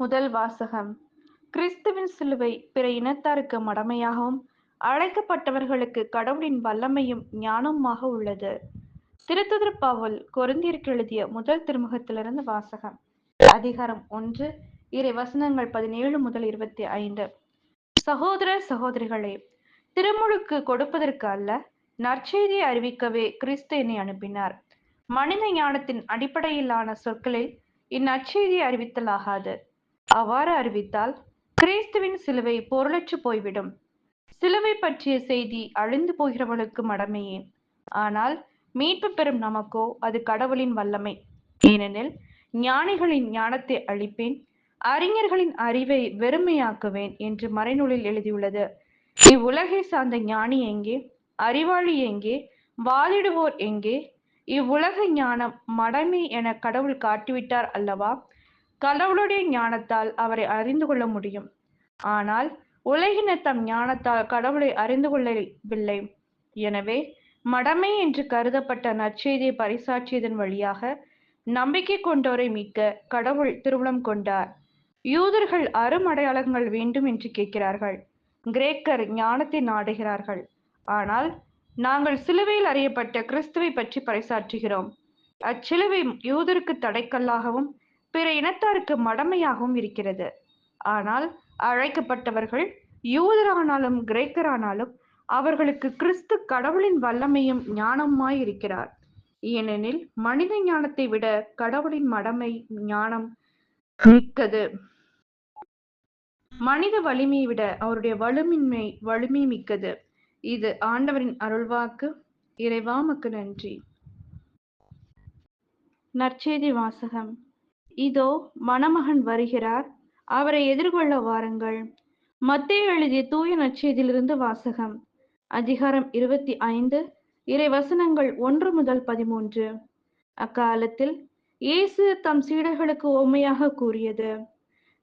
முதல் வாசகம். கிறிஸ்துவின் சிலுவை பிற இனத்தாருக்கு மடமையாகவும் அழைக்கப்பட்டவர்களுக்கு கடவுளின் வல்லமையும் ஞானமுமாக உள்ளது. திருத்துதர் பவுல் கொரிந்தியருக்கு எழுதிய முதல் திருமுகத்திலிருந்து வாசகம். அதிகாரம் 1, இறை வசனங்கள் 17 முதல் 25. சகோதர சகோதரிகளே, திருமுழுக்கு கொடுப்பதற்கு அல்ல, நற்செய்தியை அறிவிக்கவே கிறிஸ்து என்னை அனுப்பினார். மனித ஞானத்தின் அடிப்படையிலான சொற்களில் இந்நற்செய்தியை அறிவித்தலாகாது. அவ்வாறு அறிவித்தால் கிறிஸ்துவின் சிலுவை பொருளற்று போய்விடும். சிலுவை பற்றிய செய்தி அழிந்து போகிறவர்களுக்கு மடமையே, ஆனால் மீட்பு பெறும் நமக்கோ அது கடவுளின் வல்லமை. ஏனெனில் ஞானிகளின் ஞானத்தை அழிப்பேன், அறிஞர்களின் அறிவை வெறுமையாக்குவேன் என்று மறைநூலில் எழுதியுள்ளது. இவ்வுலகை சார்ந்த ஞானி எங்கே? அறிவாளி எங்கே? வாதிடுவோர் எங்கே? இவ்வுலக ஞானம் மடமை என கடவுள் காட்டிவிட்டார் அல்லவா? கடவுளுடைய ஞானத்தால் அவரை அறிந்து கொள்ள முடியும். ஆனால் உலகினர் தம் ஞானத்தால் கடவுளை அறிந்து கொள்ளவில்லை. எனவே மடமை என்று கருதப்பட்ட நற்செய்தியை பறைசாற்றியதன் வழியாக நம்பிக்கை கொண்டோரை மீட்க கடவுள் திருவுளம் கொண்டார். யூதர்கள் அருமடையாளங்கள் வேண்டும் என்று கேட்கிறார்கள். கிரேக்கர் ஞானத்தை நாடுகிறார்கள். ஆனால் நாங்கள் சிலுவையில் அறியப்பட்ட கிறிஸ்துவை பற்றி பறைசாற்றுகிறோம். அச்சிலுவை யூதருக்கு தடைக்கல்லாகவும் பிற இனத்தாருக்கு மடமையாகவும் இருக்கிறது. ஆனால் அழைக்கப்பட்டவர்கள் யூதரானாலும் கிரேக்கரானாலும் அவர்களுக்கு கிறிஸ்து கடவுளின் வல்லமையும் ஞானமுமாய் இருக்கிறார். ஏனெனில் மனித ஞானத்தை விட கடவுளின் மடமை ஞானம் மிக்கது. மனித வலிமையை விட அவருடைய வலிமை மிக்கது. இது ஆண்டவரின் அருள்வாக்கு. இறைவா உமக்கு நன்றி. நற்செய்தி வாசகம். இதோ மணமகன் வருகிறார், அவரை எதிர்கொள்ள வாருங்கள். மத்தேயு எழுதிய தூய நற்செய்தியிலிருந்து வாசகம். அதிகாரம் 25, இறை வசனங்கள் 1 முதல் 13. அக்காலத்தில் இயேசு தம் சீடர்களுக்கு உவமையாக கூறியது: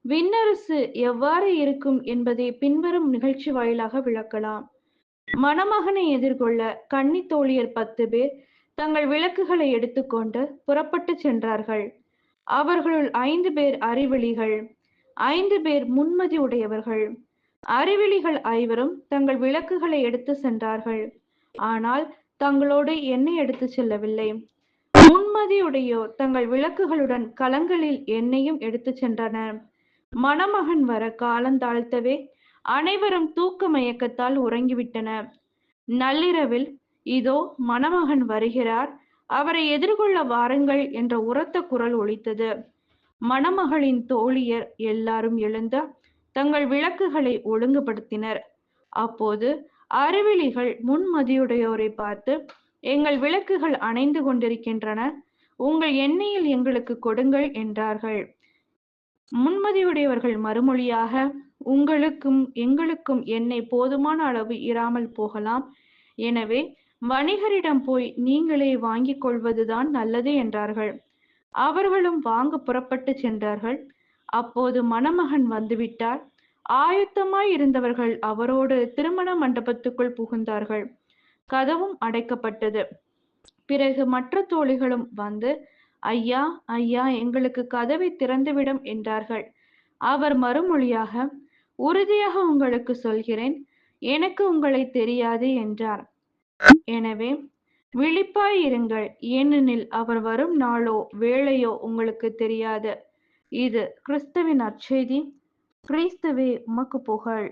விண்ணரசு எவ்வாறு இருக்கும் என்பதை பின்வரும் நிகழ்ச்சி வாயிலாக விளக்கலாம். மணமகனை எதிர்கொள்ள கன்னி தோழியர் 10 பேர் தங்கள் விளக்குகளை எடுத்துக்கொண்டு புறப்பட்டு சென்றார்கள். அவர்களுள் 5 பேர் அறிவிலிகள், 5 பேர் முன்மதி உடையவர்கள். அறிவிலிகள் 5வரும் தங்கள் விளக்குகளை எடுத்து சென்றார்கள். ஆனால் தங்களோடு எண்ணெய் எடுத்து செல்லவில்லை. முன்மதியுடையோர் தங்கள் விளக்குகளுடன் கலங்களில் எண்ணெயும் எடுத்து சென்றனர். மணமகன் வர காலந்தாழ்த்தவே அனைவரும் தூக்க மயக்கத்தால் உறங்கிவிட்டனர். நள்ளிரவில் இதோ மணமகன் வருகிறார், அவரை எதிர்கொள்ள வாருங்கள் என்ற உரத்த குரல் ஒலித்தது. மணமகளின் தோழியர் எல்லாரும் எழுந்து தங்கள் விளக்குகளை ஒழுங்குபடுத்தினர். அப்போது அறிவிலிகள் முன்மதியுடையோரை பார்த்து, எங்கள் விளக்குகள் அணைந்து கொண்டிருக்கின்றன, உங்கள் எண்ணெயில் எங்களுக்கு கொடுங்கள் என்றார்கள். முன்மதியுடையவர்கள் மறுமொழியாக, உங்களுக்கும் எங்களுக்கும் எண்ணெய் போதுமான அளவு இராமல் போகலாம். எனவே வணிகரிடம் போய் நீங்களே வாங்கிக் கொள்வதுதான் நல்லது என்றார்கள். அவர்களும் வாங்க புறப்பட்டு சென்றார்கள். அப்போது மணமகன் வந்துவிட்டார். ஆயத்தமாய் இருந்தவர்கள் அவரோடு திருமண மண்டபத்துக்குள் புகுந்தார்கள். கதவும் அடைக்கப்பட்டது. பிறகு மற்ற தோழிகளும் வந்து, ஐயா ஐயா, எங்களுக்கு கதவை திறந்துவிடும் என்றார்கள். அவர் மறுமொழியாக, உறுதியாக உங்களுக்கு சொல்கிறேன், எனக்கு உங்களை தெரியாது என்றார். எனவே விழிப்பாய் இருங்கள், ஏனெனில் அவர் வரும் நாளோ வேளையோ உங்களுக்கு தெரியாது. இது கிறிஸ்துவின் நற்செய்தி. கிறிஸ்துவே உமக்கு புகழ்.